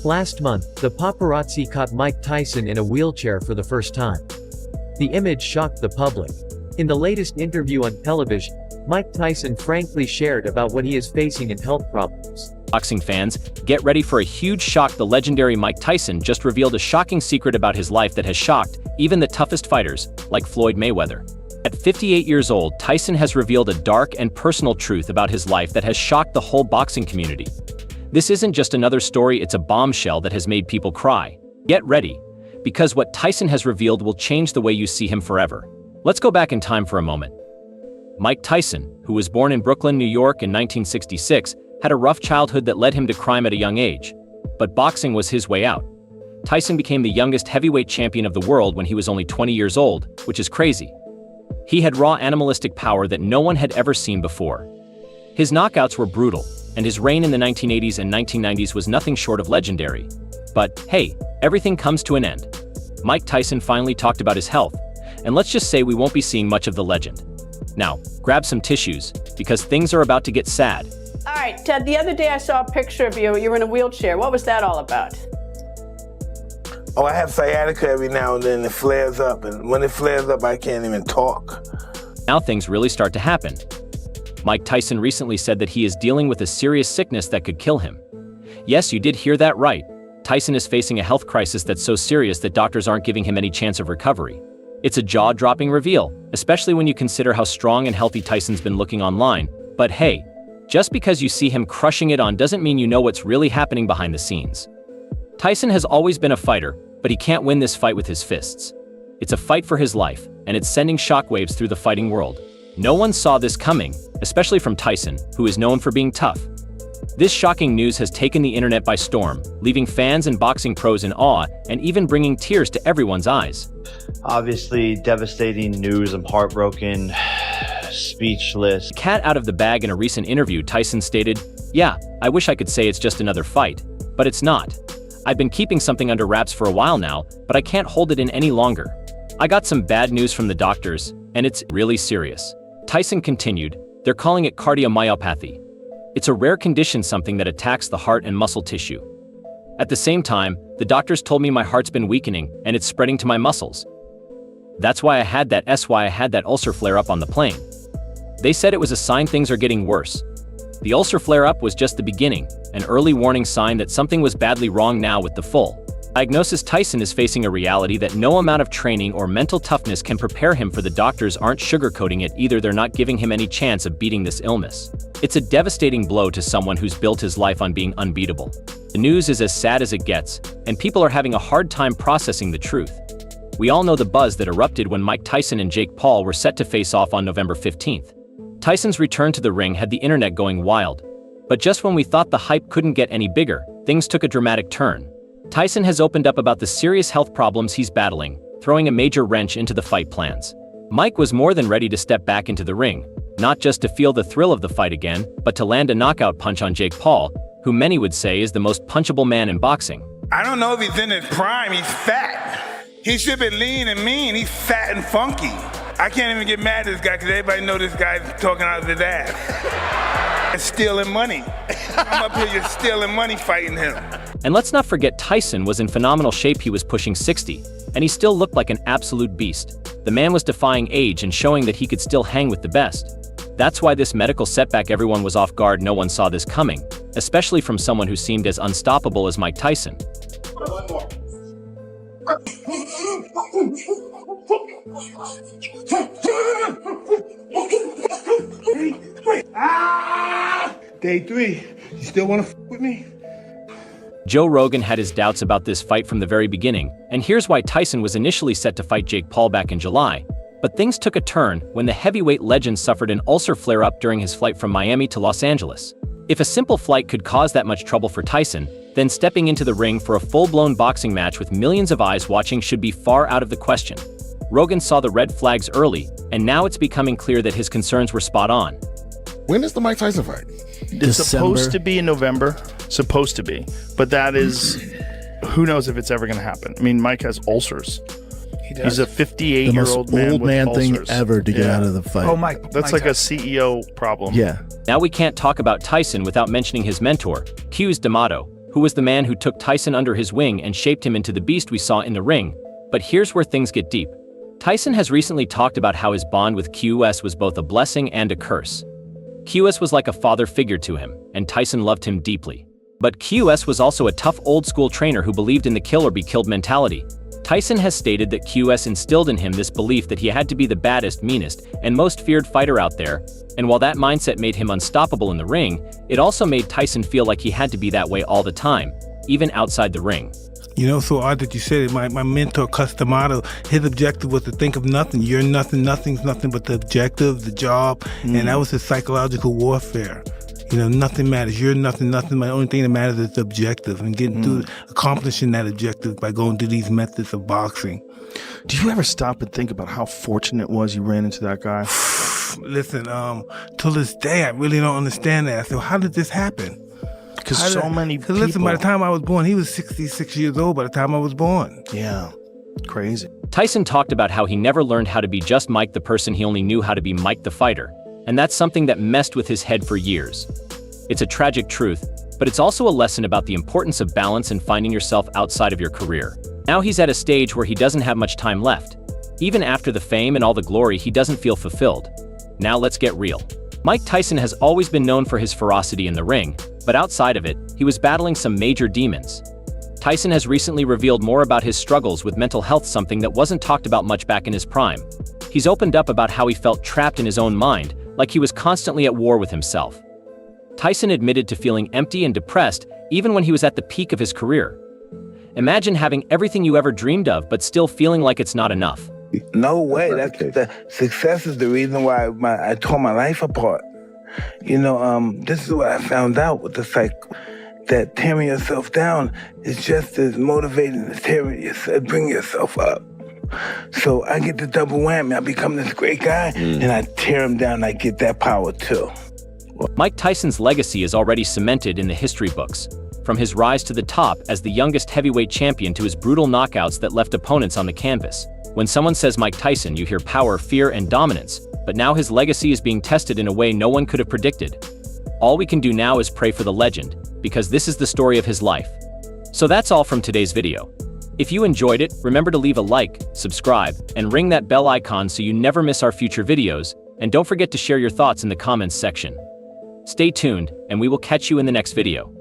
Last month, the paparazzi caught Mike Tyson in a wheelchair for the first time. The image shocked the public. In the latest interview on television, Mike Tyson frankly shared about what he is facing in health problems. Boxing fans, get ready for a huge shock. The legendary Mike Tyson just revealed a shocking secret about his life that has shocked even the toughest fighters, like Floyd Mayweather. At 58 years old, Tyson has revealed a dark and personal truth about his life that has shocked the whole boxing community. This isn't just another story, it's a bombshell that has made people cry. Get ready, because what Tyson has revealed will change the way you see him forever. Let's go back in time for a moment. Mike Tyson, who was born in Brooklyn, New York in 1966, had a rough childhood that led him to crime at a young age. But boxing was his way out. Tyson became the youngest heavyweight champion of the world when he was only 20 years old, which is crazy. He had raw animalistic power that no one had ever seen before. His knockouts were brutal, and his reign in the 1980s and 1990s was nothing short of legendary. But, hey, everything comes to an end. Mike Tyson finally talked about his health, and let's just say we won't be seeing much of the legend. Now, grab some tissues, because things are about to get sad. All right, Ted, the other day I saw a picture of you. You were in a wheelchair. What was that all about? Oh, I have sciatica every now and then. It flares up, and when it flares up, I can't even talk. Now things really start to happen. Mike Tyson recently said that he is dealing with a serious sickness that could kill him. Yes, you did hear that right. Tyson is facing a health crisis that's so serious that doctors aren't giving him any chance of recovery. It's a jaw-dropping reveal, especially when you consider how strong and healthy Tyson's been looking online. But hey, just because you see him crushing it on doesn't mean you know what's really happening behind the scenes. Tyson has always been a fighter, but he can't win this fight with his fists. It's a fight for his life, and it's sending shockwaves through the fighting world. No one saw this coming, especially from Tyson, who is known for being tough. This shocking news has taken the internet by storm, leaving fans and boxing pros in awe and even bringing tears to everyone's eyes. Obviously, devastating news. I'm heartbroken, speechless. Cat out of the bag. In a recent interview, Tyson stated, "Yeah, I wish I could say it's just another fight, but it's not. I've been keeping something under wraps for a while now, but I can't hold it in any longer. I got some bad news from the doctors, and it's really serious." Tyson continued, "They're calling it cardiomyopathy. It's a rare condition, something that attacks the heart and muscle tissue. At the same time, the doctors told me my heart's been weakening and it's spreading to my muscles. That's why I had that ulcer flare-up on the plane. They said it was a sign things are getting worse. The ulcer flare-up was just the beginning, an early warning sign that something was badly wrong. Now with the full diagnosis, Tyson is facing a reality that no amount of training or mental toughness can prepare him for. The doctors aren't sugarcoating it either. They're not giving him any chance of beating this illness. It's a devastating blow to someone who's built his life on being unbeatable. The news is as sad as it gets, and people are having a hard time processing the truth. We all know the buzz that erupted when Mike Tyson and Jake Paul were set to face off on November 15th. Tyson's return to the ring had the internet going wild. But just when we thought the hype couldn't get any bigger, things took a dramatic turn. Tyson has opened up about the serious health problems he's battling, throwing a major wrench into the fight plans. Mike was more than ready to step back into the ring, not just to feel the thrill of the fight again, but to land a knockout punch on Jake Paul, who many would say is the most punchable man in boxing. I don't know if he's in his prime. He's fat. He should be lean and mean. He's fat and funky. I can't even get mad at this guy because everybody knows this guy's talking out of his ass. And stealing money. I'm up here just stealing money fighting him. And let's not forget, Tyson was in phenomenal shape. He was pushing 60, and he still looked like an absolute beast. The man was defying age and showing that he could still hang with the best. That's why this medical setback, everyone was off guard. No one saw this coming, especially from someone who seemed as unstoppable as Mike Tyson. Day 3, you still want to with me? Joe Rogan had his doubts about this fight from the very beginning, and here's why. Tyson was initially set to fight Jake Paul back in July, but things took a turn when the heavyweight legend suffered an ulcer flare-up during his flight from Miami to Los Angeles. If a simple flight could cause that much trouble for Tyson, then stepping into the ring for a full-blown boxing match with millions of eyes watching should be far out of the question. Rogan saw the red flags early, and now it's becoming clear that his concerns were spot on. When is the Mike Tyson fight? It's supposed to be in November. Supposed to be. But that is, who knows if it's ever going to happen. I mean, Mike has ulcers. He's a 58-year-old man with man ulcers. thing ever to get out of the fight. Oh, Mike. That's Mike like a CEO problem. Yeah. Now we can't talk about Tyson without mentioning his mentor, Cus D'Amato, who was the man who took Tyson under his wing and shaped him into the beast we saw in the ring. But here's where things get deep. Tyson has recently talked about how his bond with Cus was both a blessing and a curse. Cus was like a father figure to him, and Tyson loved him deeply. But Cus was also a tough old-school trainer who believed in the kill or be killed mentality. Tyson has stated that Cus instilled in him this belief that he had to be the baddest, meanest, and most feared fighter out there, and while that mindset made him unstoppable in the ring, it also made Tyson feel like he had to be that way all the time, even outside the ring. You know, so odd that you said it. My mentor, Cus D'Amato, his objective was to think of nothing. You're nothing, nothing's nothing but the objective, the job, and that was his psychological warfare. You know, nothing matters. You're nothing, nothing. The only thing that matters is the objective and getting through, accomplishing that objective by going through these methods of boxing. Do you ever stop and think about how fortunate it was you ran into that guy? Listen, till this day, I really don't understand that. So how did this happen? Because so many people... Listen, by the time I was born, he was 66 years old by the time I was born. Yeah, crazy. Tyson talked about how he never learned how to be just Mike the person, he only knew how to be Mike the fighter. And that's something that messed with his head for years. It's a tragic truth, but it's also a lesson about the importance of balance and finding yourself outside of your career. Now he's at a stage where he doesn't have much time left. Even after the fame and all the glory, he doesn't feel fulfilled. Now let's get real. Mike Tyson has always been known for his ferocity in the ring, but outside of it, he was battling some major demons. Tyson has recently revealed more about his struggles with mental health, something that wasn't talked about much back in his prime. He's opened up about how he felt trapped in his own mind, like he was constantly at war with himself. Tyson admitted to feeling empty and depressed even when he was at the peak of his career. Imagine having everything you ever dreamed of but still feeling like it's not enough. No way. That's the success is the reason why I tore my life apart. You know, this is what I found out with the psych, that tearing yourself down is just as motivating as bring yourself up. So I get the double whammy. I become this great guy, and I tear him down. I get that power too. Mike Tyson's legacy is already cemented in the history books. From his rise to the top as the youngest heavyweight champion to his brutal knockouts that left opponents on the canvas. When someone says Mike Tyson, you hear power, fear, and dominance, but now his legacy is being tested in a way no one could have predicted. All we can do now is pray for the legend, because this is the story of his life. So that's all from today's video. If you enjoyed it, remember to leave a like, subscribe, and ring that bell icon so you never miss our future videos, and don't forget to share your thoughts in the comments section. Stay tuned, and we will catch you in the next video.